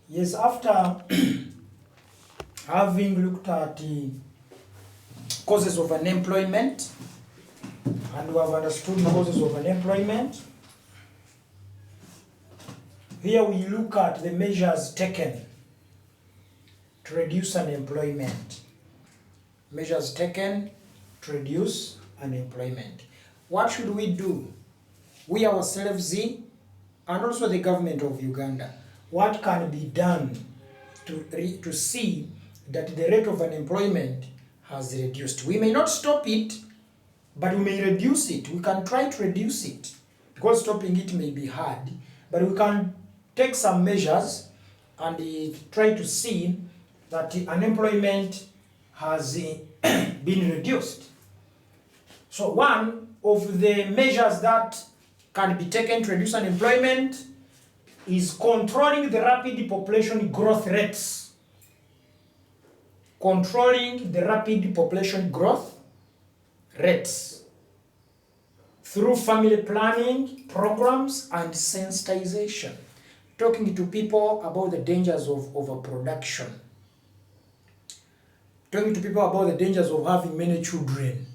Yes, after having looked at the causes of unemployment, and we have understood the causes of unemployment, here we look at the measures taken to reduce unemployment. Measures taken to reduce unemployment. What should we do? We ourselves and also the government of Uganda. What can be done to see that the rate of unemployment has reduced? We may not stop it, but we may reduce it. We can try to reduce it, because stopping it may be hard, but we can take some measures and try to see that the unemployment has been reduced. So one of the measures that can be taken to reduce unemployment is controlling the rapid population growth rates. Controlling the rapid population growth rates through family planning programs and sensitization. Talking to people about the dangers of overproduction. Talking to people about the dangers of having many children.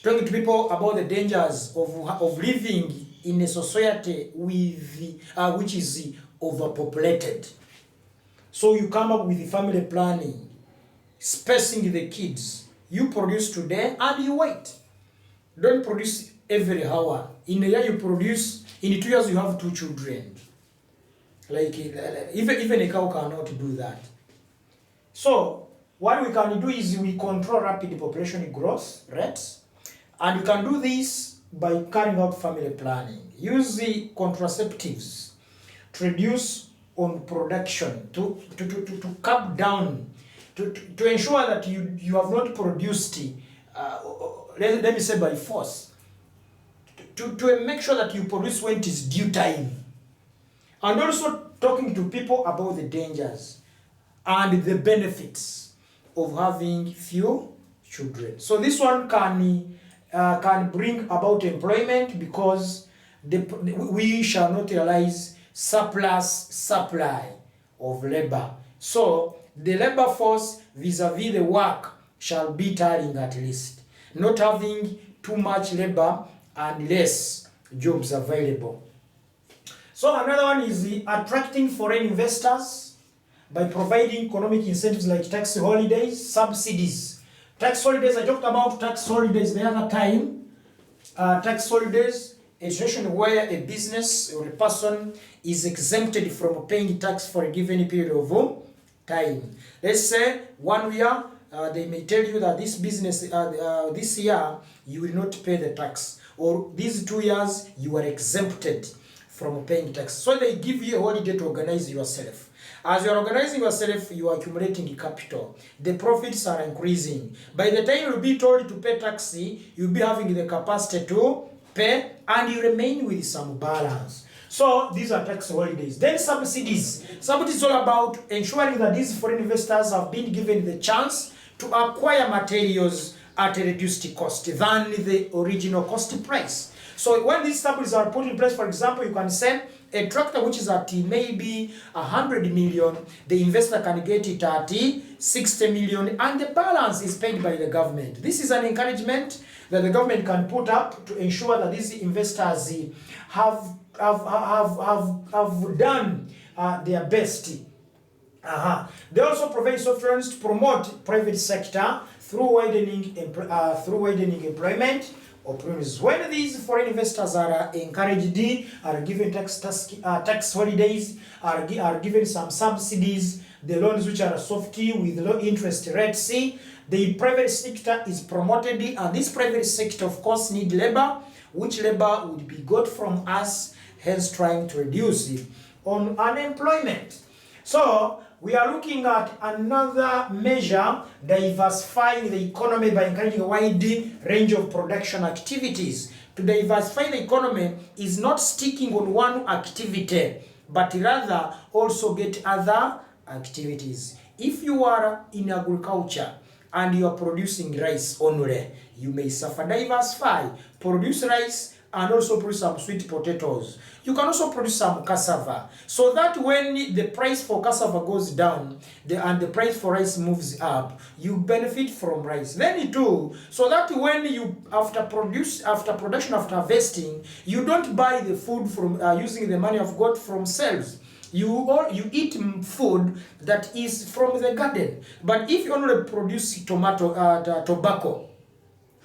Talking to people about the dangers of living in a society with which is overpopulated. So you come up with the family planning, spacing the kids. You produce today and you wait. Don't produce every hour. In a year you produce, in 2 years you have 2 children. Like even a cow cannot do that. So what we can do is we control rapid population growth rates, and you can do this by carrying out family planning. Use the contraceptives to reduce on production, to cut down, to ensure that you have not produced, let me say by force, to make sure that you produce when it is due time. And also talking to people about the dangers and the benefits of having few children. So this one can bring about employment, because we shall not realize surplus supply of labor. So the labor force vis-a-vis the work shall be tiring, at least. Not having too much labor and less jobs available. So another one is attracting foreign investors by providing economic incentives like tax holidays, subsidies. Tax holidays, I talked about tax holidays the other time. Tax holidays, a situation where a business or a person is exempted from paying tax for a given period of time. Let's say 1 year, they may tell you that this business, this year, you will not pay the tax. Or these 2 years, you are exempted from paying tax. So they give you a holiday to organize yourself. As you are organizing yourself, you are accumulating capital. The profits are increasing. By the time you'll be told to pay tax, you'll be having the capacity to pay, and you remain with some balance. So these are tax holidays. Then subsidies. Subsidies is all about ensuring that these foreign investors have been given the chance to acquire materials at a reduced cost than the original cost price. So when these subsidies are put in place, for example, you can say a tractor which is at maybe 100 million, the investor can get it at 60 million, and the balance is paid by the government. This is an encouragement that the government can put up to ensure that these investors have done their best. They also provide software to promote private sector through widening employment opportunities. When these foreign investors are encouraged, are given tax holidays, are given some subsidies, the loans which are softy with low interest rates, the private sector is promoted, and this private sector, of course, need labor, which labor would be got from us, hence trying to reduce on unemployment. So we are looking at another measure, diversifying the economy by encouraging a wide range of production activities. To diversify the economy is not sticking on one activity, but rather also get other activities. If you are in agriculture and you are producing rice only, you may suffer. Diversify, produce rice and also produce some sweet potatoes. You can also produce some cassava, so that when the price for cassava goes down and the price for rice moves up, you benefit from rice. Then too, so that when you after production, after harvesting, you don't buy the food from using the money you've got from sales. You eat food that is from the garden. But if you only produce tobacco,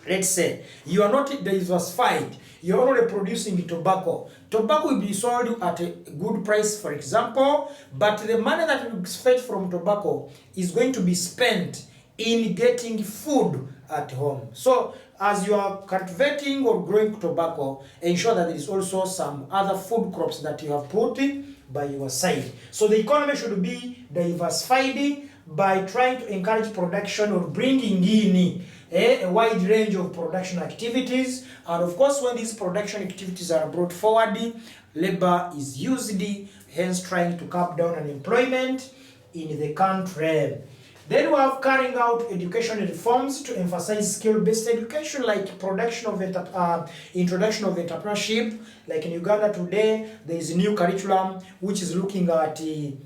let's say you are not diversified, you're only producing tobacco. Tobacco will be sold at a good price, for example, but the money that you fetch from tobacco is going to be spent in getting food at home. So as you are cultivating or growing tobacco, ensure that there is also some other food crops that you have put by your side. So the economy should be diversified by trying to encourage production or bringing in a wide range of production activities. And of course, when these production activities are brought forward, labor is used, hence trying to cut down unemployment in the country. Then we have carrying out education reforms to emphasize skill-based education, like introduction of entrepreneurship. Like in Uganda today, there is a new curriculum which is looking at a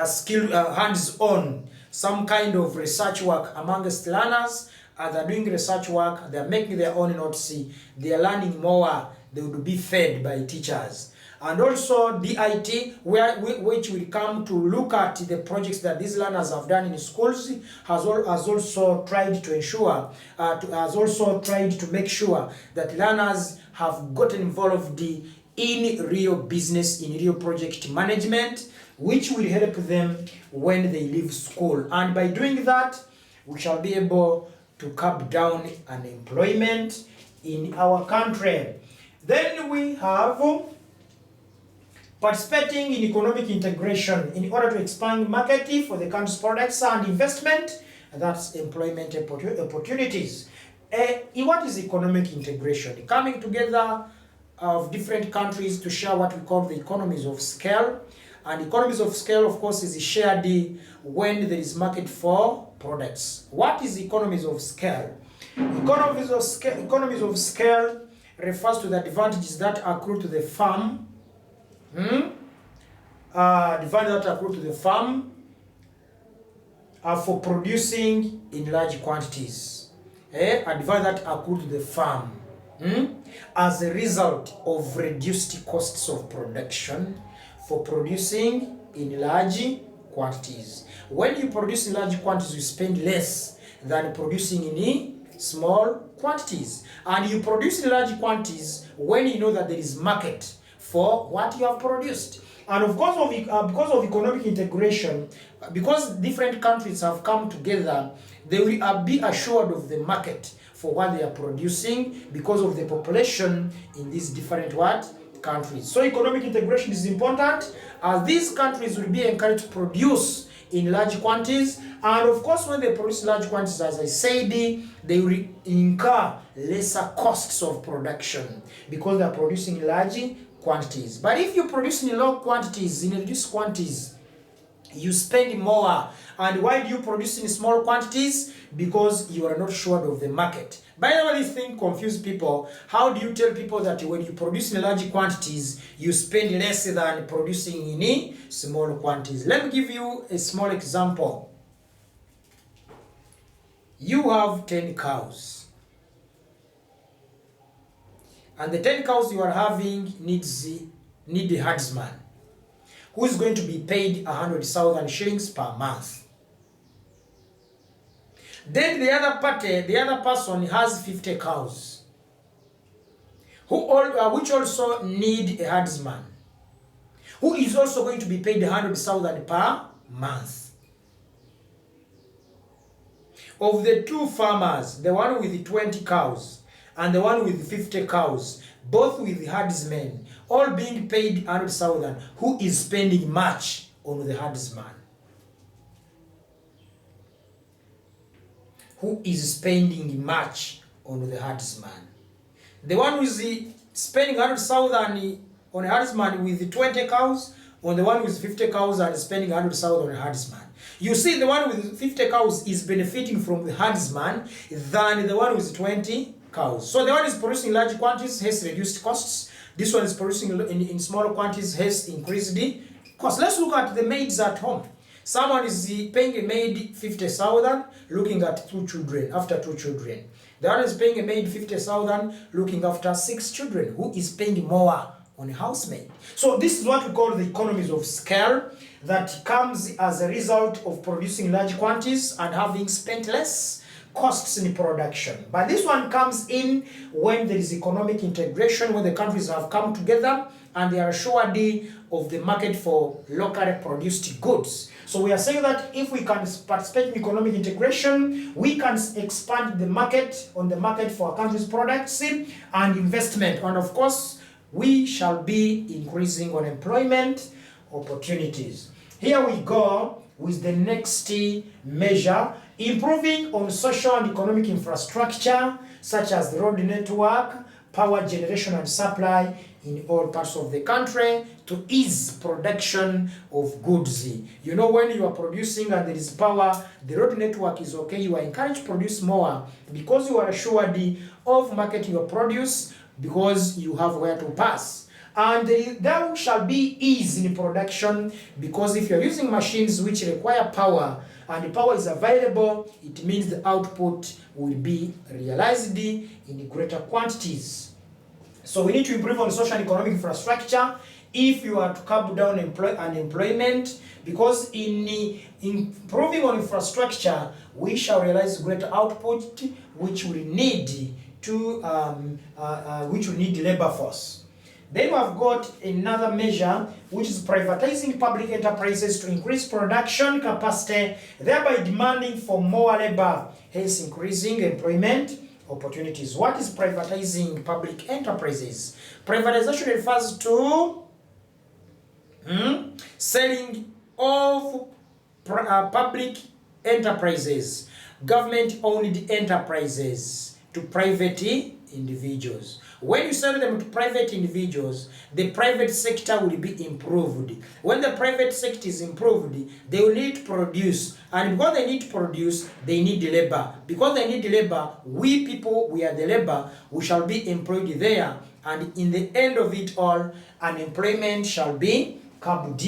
skill, hands-on, some kind of research work amongst learners. As they're doing research work, they're making their own notes, they are learning more, they will be fed by teachers. And also DIT, which will come to look at the projects that these learners have done in schools, has also tried to ensure, has also tried to make sure that learners have gotten involved in real business, in real project management, which will help them when they leave school. And by doing that, we shall be able to curb down unemployment in our country. Then we have participating in economic integration in order to expand market for the country's products and investment, and that's employment opportunities. What is economic integration? Coming together of different countries to share what we call the economies of scale. And economies of scale, of course, is shared when there is market for products. What is economies of scale? Economies of scale refers to the advantages that accrue to the farm. Advantages that accrue to the farm for producing in large quantities. Advantages that accrue to the farm as a result of reduced costs of production for producing in large quantities. When you produce in large quantities, you spend less than producing in small quantities. And you produce in large quantities when you know that there is market for what you have produced. And of course, because of economic integration, because different countries have come together, they will be assured of the market for what they are producing because of the population in these different countries. So economic integration is important, as these countries will be encouraged to produce in large quantities. And of course, when they produce large quantities, as I said, they will incur lesser costs of production because they are producing large quantities. But if you produce in low quantities, in reduced quantities, you spend more. And why do you produce in small quantities? Because you are not sure of the market. By the way, this thing confuses people. How do you tell people that when you produce in large quantities, you spend less than producing in small quantities? Let me give you a small example. You have 10 cows. And the 10 cows you are having need a herdsman who is going to be paid 100,000 shillings per month. Then the other person has 50 cows which also need a herdsman who is also going to be paid 100,000 per month. Of the two farmers, the one with 20 cows and the one with 50 cows, both with herdsmen, all being paid 100,000, who is spending much on the herdsman? Who is spending much on the herdsman? The one who is spending 100,000 on a herdsman with 20 cows, or the one with 50 cows and spending 100,000 on a herdsman? You see, the one with 50 cows is benefiting from the herdsman than the one with 20 cows. So the one is producing large quantities has reduced costs. This one is producing in smaller quantities has increased the cost. Let's look at the maids at home. Someone is paying a maid 50,000 looking at 2 children, after 2 children. The other is paying a maid 50,000 looking after 6 children. Who is paying more on a housemaid? So this is what we call the economies of scale that comes as a result of producing large quantities and having spent less costs in production. But this one comes in when there is economic integration, when the countries have come together and they are assured of the market for locally produced goods. So we are saying that if we can participate in economic integration, we can expand the market for our country's products and investment. And of course, we shall be increasing unemployment opportunities. Here we go with the next measure, improving on social and economic infrastructure such as the road network, power generation and supply in all parts of the country to ease production of goods. You know, when you are producing and there is power, the road network is okay, you are encouraged to produce more because you are assured of marketing your produce because you have where to pass. And there shall be ease in production because if you are using machines which require power and the power is available, it means the output will be realized in greater quantities. So we need to improve on social and economic infrastructure if you are to curb down unemployment, because in improving on infrastructure, we shall realize greater output, which will need labor force. Then we have got another measure, which is privatizing public enterprises to increase production capacity, thereby demanding for more labor, hence increasing employment opportunities. What is privatizing public enterprises? Privatization refers to selling of public enterprises, government-owned enterprises to private individuals. When you sell them to private individuals, the private sector will be improved. When the private sector is improved, they will need to produce. And because they need to produce, they need labor. Because they need labor, we people, we are the labor, we shall be employed there. And in the end of it all, unemployment shall be curbed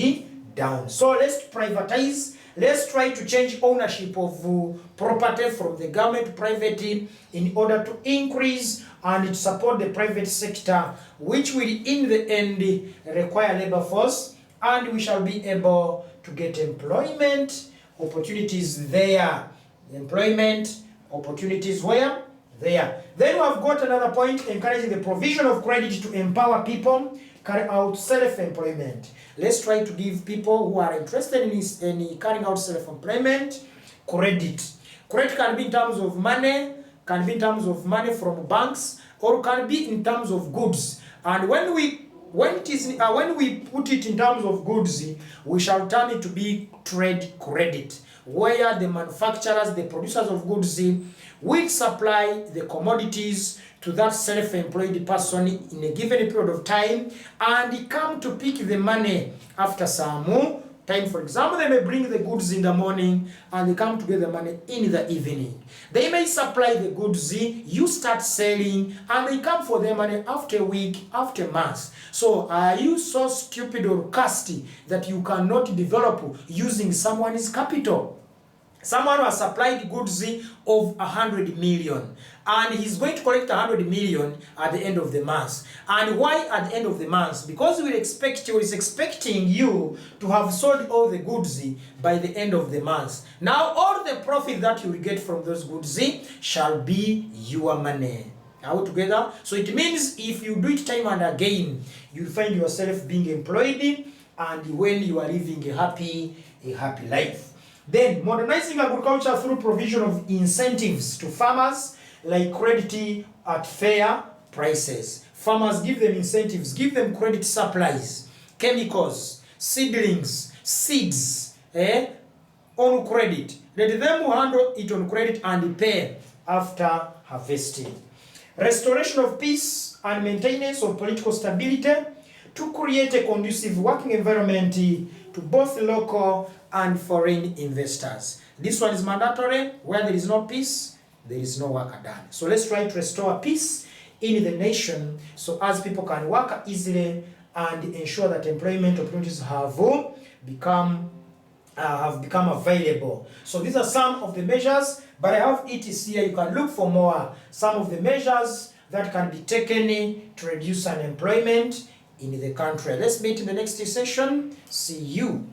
down. So let's privatize. Let's try to change ownership of property from the government to private in order to increase and support the private sector, which will in the end require labor force, and we shall be able to get employment opportunities there. Employment opportunities where? There. Then we have got another point, encouraging the provision of credit to empower people carry out self-employment. Let's try to give people who are interested in carrying out self-employment credit. Credit can be in terms of money, can be in terms of money from banks, or can be in terms of goods. And when we put it in terms of goods, we shall turn it to be trade credit, where the manufacturers, the producers of goods, will supply the commodities to that self-employed person in a given period of time, and come to pick the money after some time. For example, they may bring the goods in the morning and they come to get the money in the evening. They may supply the goods, you start selling, and they come for their money after a week, after months. So are you so stupid or custy that you cannot develop using someone's capital? Someone who has supplied goods of 100 million and he's going to collect 100 million at the end of the month. And why at the end of the month? Because he is expecting you to have sold all the goods by the end of the month. Now all the profit that you will get from those goods shall be your money. Are we together? So it means if you do it time and again, you'll find yourself being employed, and when you are living a happy life. Then, modernizing agriculture through provision of incentives to farmers, like credit at fair prices. Farmers, give them incentives, give them credit supplies, chemicals, seedlings, seeds, on credit. Let them handle it on credit and pay after harvesting. Restoration of peace and maintenance of political stability to create a conducive working environment to both local and foreign investors. This one is mandatory. Where there is no peace, there is no work done. So let's try to restore peace in the nation so as people can work easily and ensure that employment opportunities have become available. So these are some of the measures, but I have it here. You can look for more. Some of the measures that can be taken to reduce unemployment in the country. Let's meet in the next session. See you.